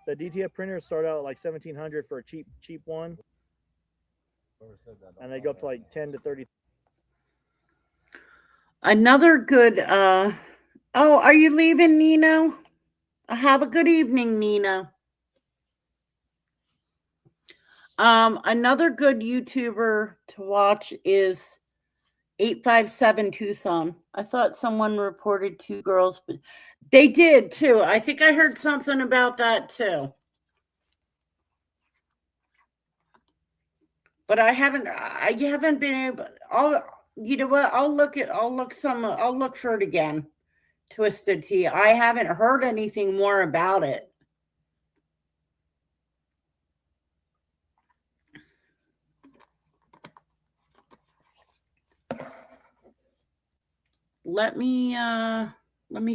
The DTF printers start out at like 1,700 for a cheap one, whoever said that, don't and they buy go up that, to like man." 10 to 30. Another good oh, are you leaving, Nino? Have a good evening, Nino. Another good YouTuber to watch is 857 Tucson. I thought someone reported 2 girls, but they did too. I think I heard something about that too. But I haven't been able. You know what? I'll look for it again. Twisted Tea. I haven't heard anything more about it. Let me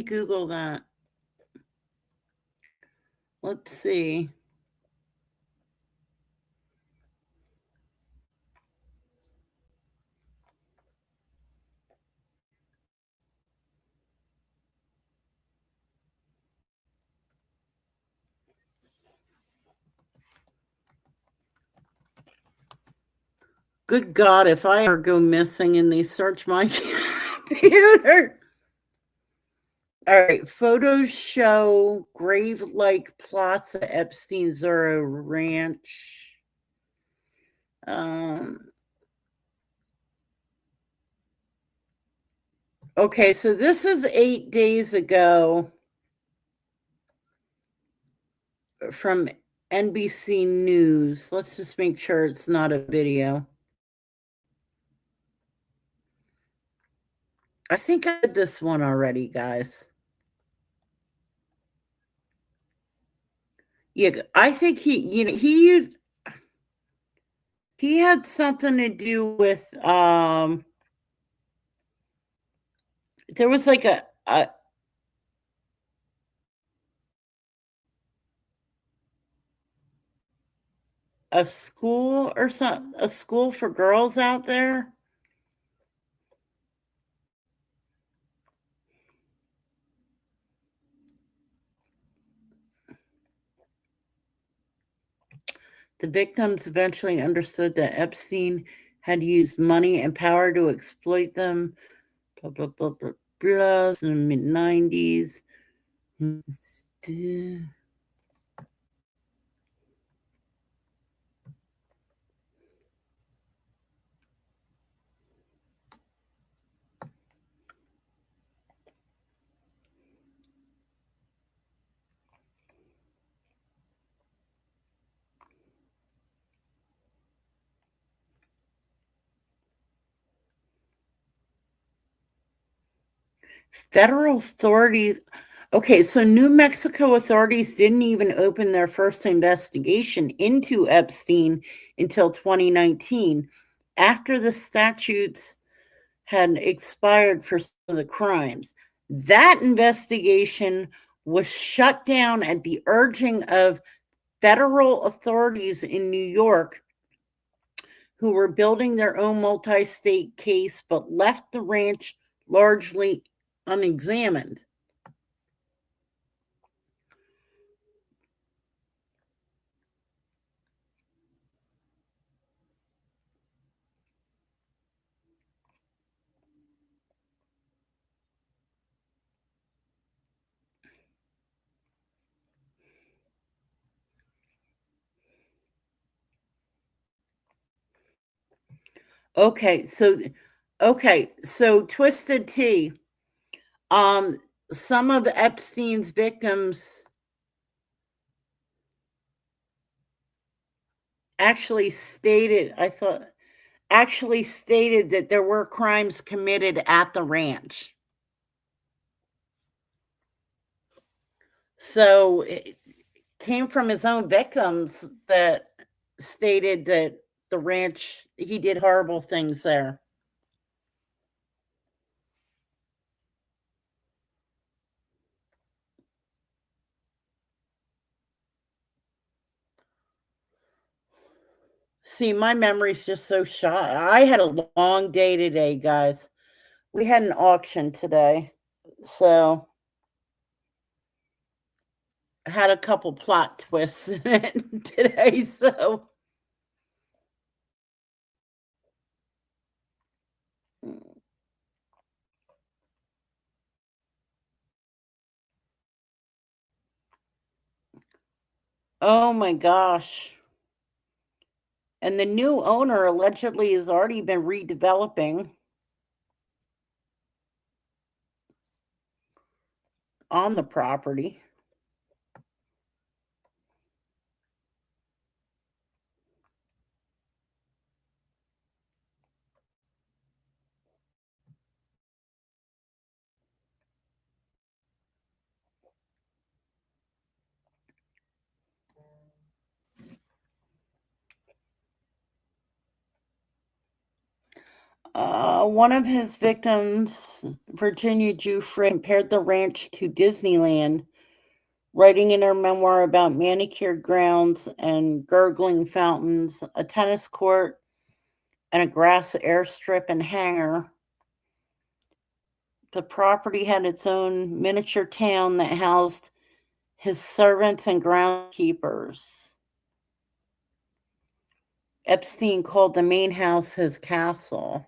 Google that. Let's see. Good God, if I ever go missing and they search my computer. All right, photos show grave-like plots at Epstein Zero Ranch. Okay, so this is 8 days ago from NBC News. Let's just make sure it's not a video. I think I did this one already, guys. Yeah, I think he had something to do with there was like a school or something, a school for girls out there. The victims eventually understood that Epstein had used money and power to exploit them. Blah blah blah blah blah. In the mid-90s. Federal authorities. Okay, so New Mexico authorities didn't even open their first investigation into Epstein until 2019, after the statutes had expired for some of the crimes. That investigation was shut down at the urging of federal authorities in New York, who were building their own multi-state case but left the ranch largely unexamined. Okay, so Twisted Tea. Um, some of Epstein's victims actually stated, actually stated that there were crimes committed at the ranch. So it came from his own victims that stated that the ranch, he did horrible things there. See, my memory's just so shot. I had a long day today, guys. We had an auction today. So I had a couple plot twists in it today. So oh my gosh. And the new owner allegedly has already been redeveloping on the property. One of his victims, Virginia Giuffre, compared the ranch to Disneyland, writing in her memoir about manicured grounds and gurgling fountains, a tennis court, and a grass airstrip and hangar. The property had its own miniature town that housed his servants and groundskeepers. Epstein called the main house his castle.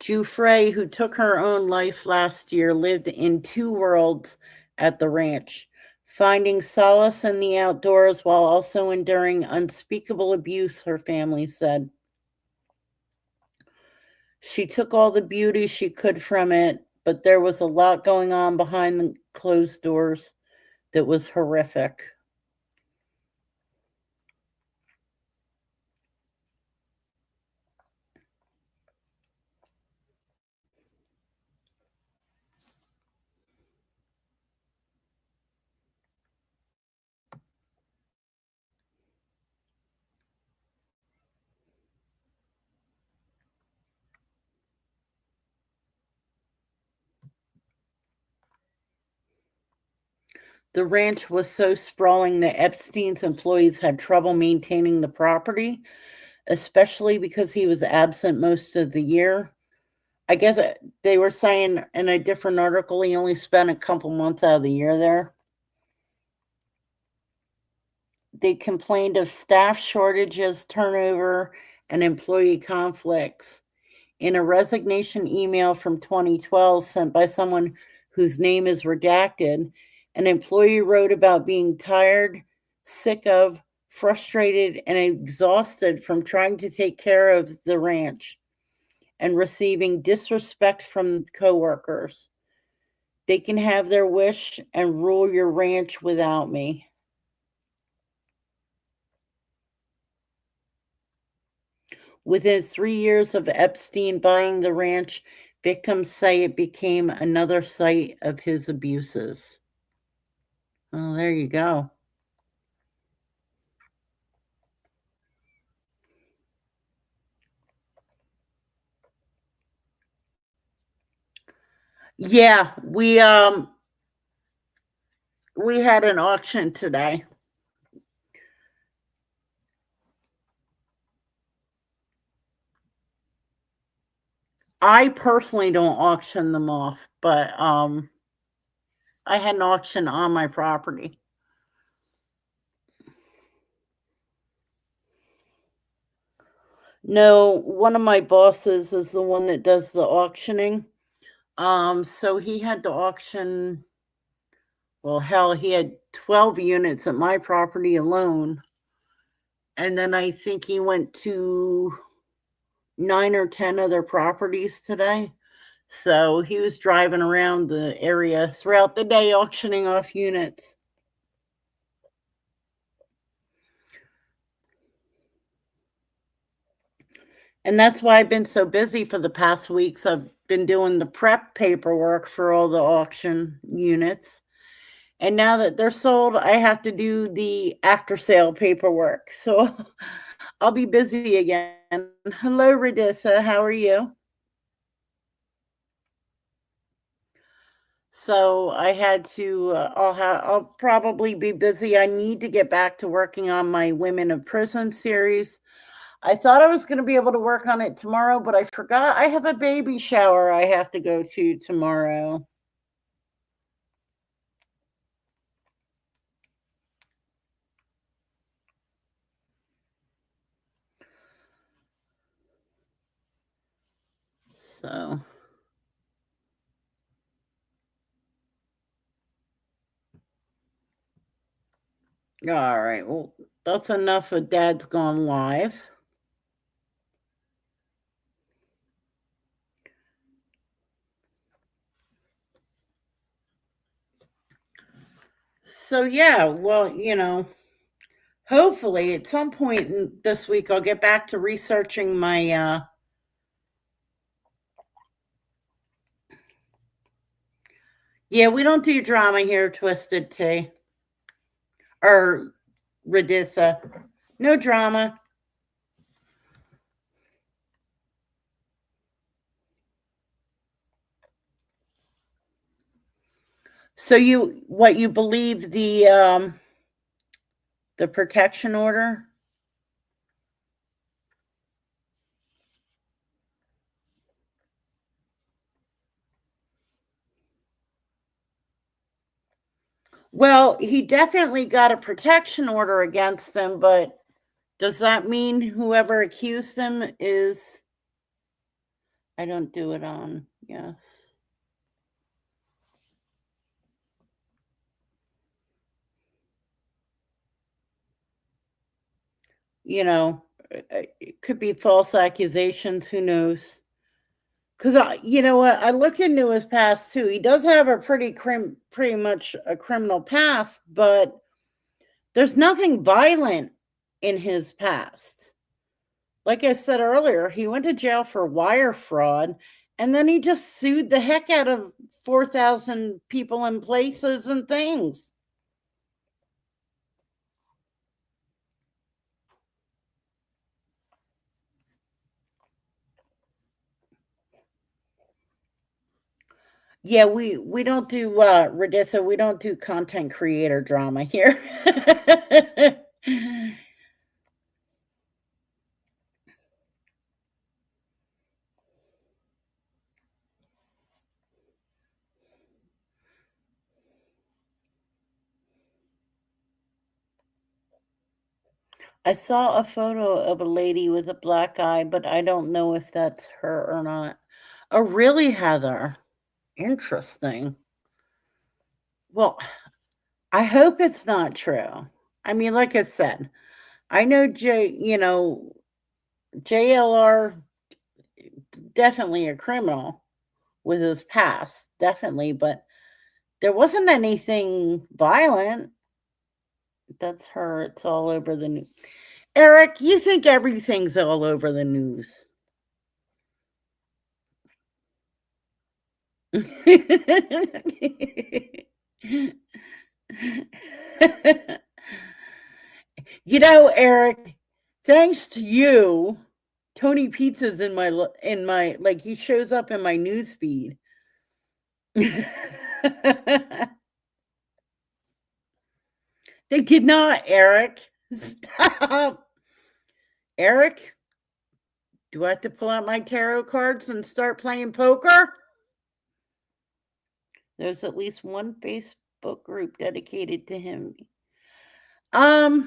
Giuffre, who took her own life last year, lived in two worlds at the ranch, finding solace in the outdoors while also enduring unspeakable abuse, her family said. She took all the beauty she could from it, but there was a lot going on behind the closed doors that was horrific. The ranch was so sprawling that Epstein's employees had trouble maintaining the property, especially because he was absent most of the year. I guess they were saying in a different article he only spent a couple months out of the year there. They complained of staff shortages, turnover, and employee conflicts. In a resignation email from 2012 sent by someone whose name is redacted, an employee wrote about being tired, sick of, frustrated, and exhausted from trying to take care of the ranch and receiving disrespect from coworkers. They can have their wish and rule your ranch without me. Within 3 years of Epstein buying the ranch, victims say it became another site of his abuses. Oh, there you go. Yeah, we had an auction today. I personally don't auction them off, but I had an auction on my property. No, one of my bosses is the one that does the auctioning. So he had to auction Well, hell, he had 12 units at my property alone. And then I think he went to 9 or 10 other properties today. So he was driving around the area throughout the day auctioning off units. And that's why I've been so busy for the past weeks. I've been doing the prep paperwork for all the auction units. And now that they're sold, I have to do the after sale paperwork. So I'll be busy again. Hello, Raditha. How are you? So I had to, I'll probably be busy. I need to get back to working on my Women of Prison series. I thought I was going to be able to work on it tomorrow, but I forgot I have a baby shower I have to go to tomorrow. So, all right. Well, that's enough of Dad's Gone Live. So, yeah, well, hopefully at some point this week I'll get back to researching my yeah, we don't do drama here, Twisted Tea. Or Raditha. No drama. So you believe the protection order? Well, he definitely got a protection order against them, but does that mean whoever accused him is? I don't do it on, yes. It could be false accusations, who knows? Because you know what, I looked into his past too. He does have a pretty much a criminal past, but there's nothing violent in his past. Like I said earlier, he went to jail for wire fraud, and then he just sued the heck out of 4,000 people and places and things. Yeah, we don't do Raditha, we don't do content creator drama here. I saw a photo of a lady with a black eye, but I don't know if that's her or not. Oh, really, Heather? Interesting. Well, I hope it's not true. I mean, like I said, I know JLR definitely a criminal with his past, definitely, but there wasn't anything violent. That's her. It's all over the news. Eric, you think everything's all over the news. Eric, thanks to you, Tony Pizza's in my like he shows up in my news feed. They did not, Eric. Stop. Eric, do I have to pull out my tarot cards and start playing poker? There's at least one Facebook group dedicated to him. I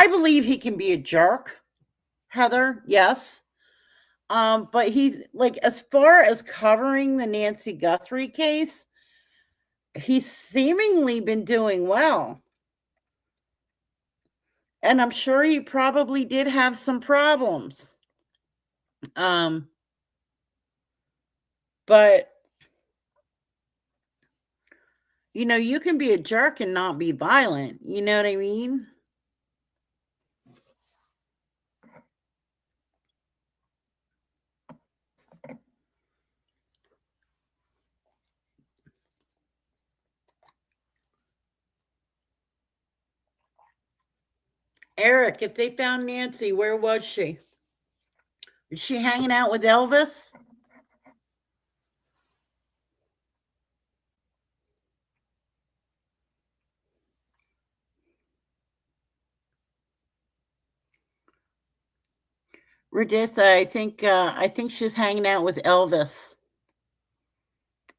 believe he can be a jerk, Heather. Yes. But he's like, as far as covering the Nancy Guthrie case, he's seemingly been doing well. And I'm sure he probably did have some problems. But you can be a jerk and not be violent. You know what I mean? Eric, if they found Nancy, where was she? Is she hanging out with Elvis? Reditha, I think she's hanging out with Elvis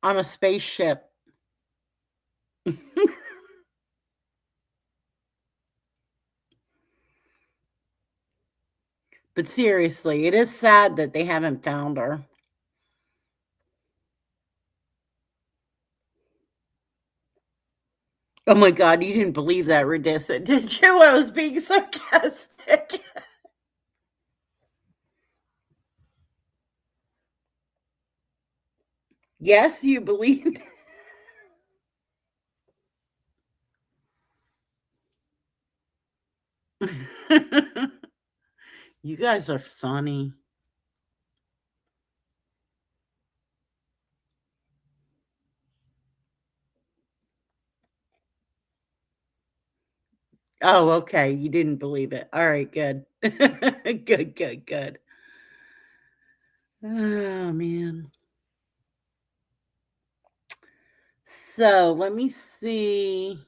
on a spaceship. But seriously, it is sad that they haven't found her. Oh my God, you didn't believe that, Reditha, did you? I was being sarcastic. Yes, you believed. You guys are funny. Oh, okay. You didn't believe it. All right, good. Good. Oh, man. So let me see.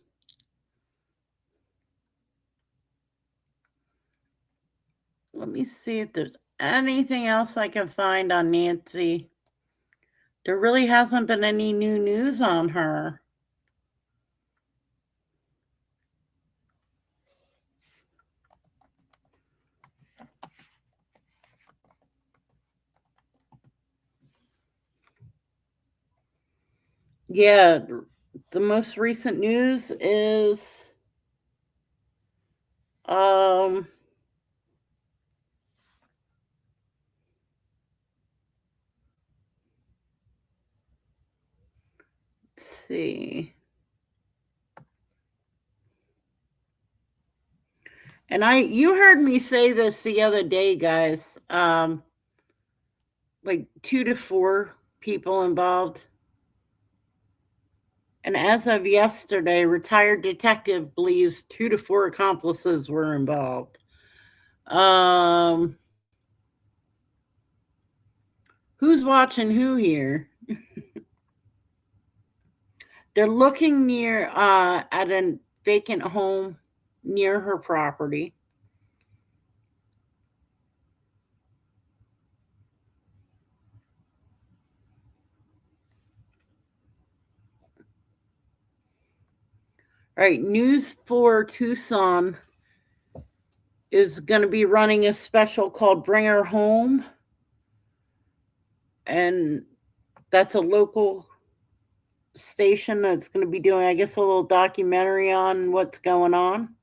Let me see if there's anything else I can find on Nancy. There really hasn't been any new news on her. Yeah, the most recent news is let's see. And you heard me say this the other day, guys. Like 2 to 4 people involved. And as of yesterday, retired detective believes 2 to 4 accomplices were involved. Who's watching who here? They're looking near at a vacant home near her property. All right, News 4 Tucson is going to be running a special called Bring Her Home. And that's a local station that's going to be doing, I guess, a little documentary on what's going on.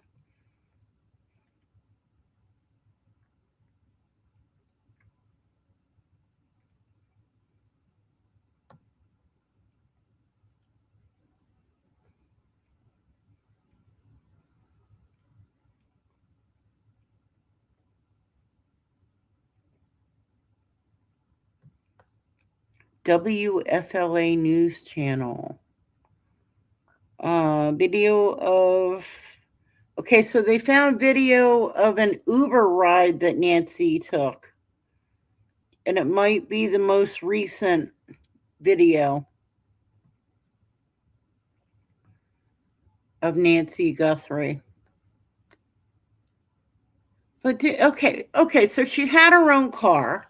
WFLA News Channel. Video of. Okay, so they found video of an Uber ride that Nancy took. And it might be the most recent video of Nancy Guthrie. But okay, so she had her own car.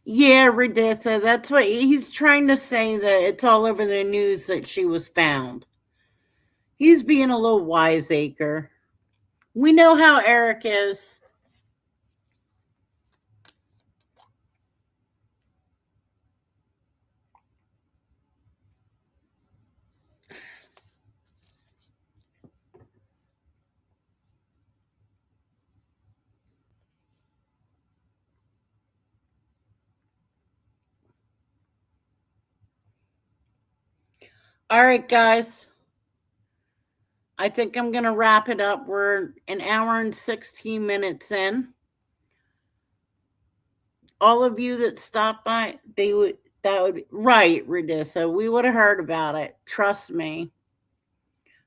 Yeah, Reditha, that's what he's trying to say, that it's all over the news that she was found. He's being a little wiseacre. We know how Eric is. All right, guys. I think I'm going to wrap it up. We're an hour and 16 minutes in. All of you that stopped by, that would, right, Raditha, we would have heard about it. Trust me.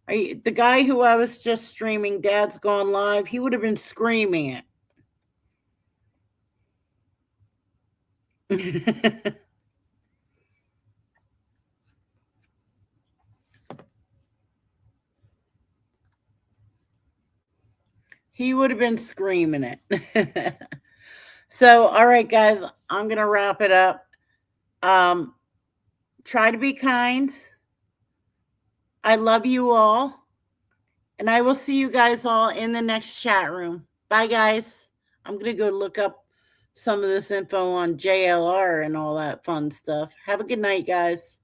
The guy who I was just streaming, Dad's Gone Live, he would have been screaming it. He would have been screaming it. So, all right, guys, I'm going to wrap it up. Try to be kind. I love you all. And I will see you guys all in the next chat room. Bye, guys. I'm going to go look up some of this info on JLR and all that fun stuff. Have a good night, guys.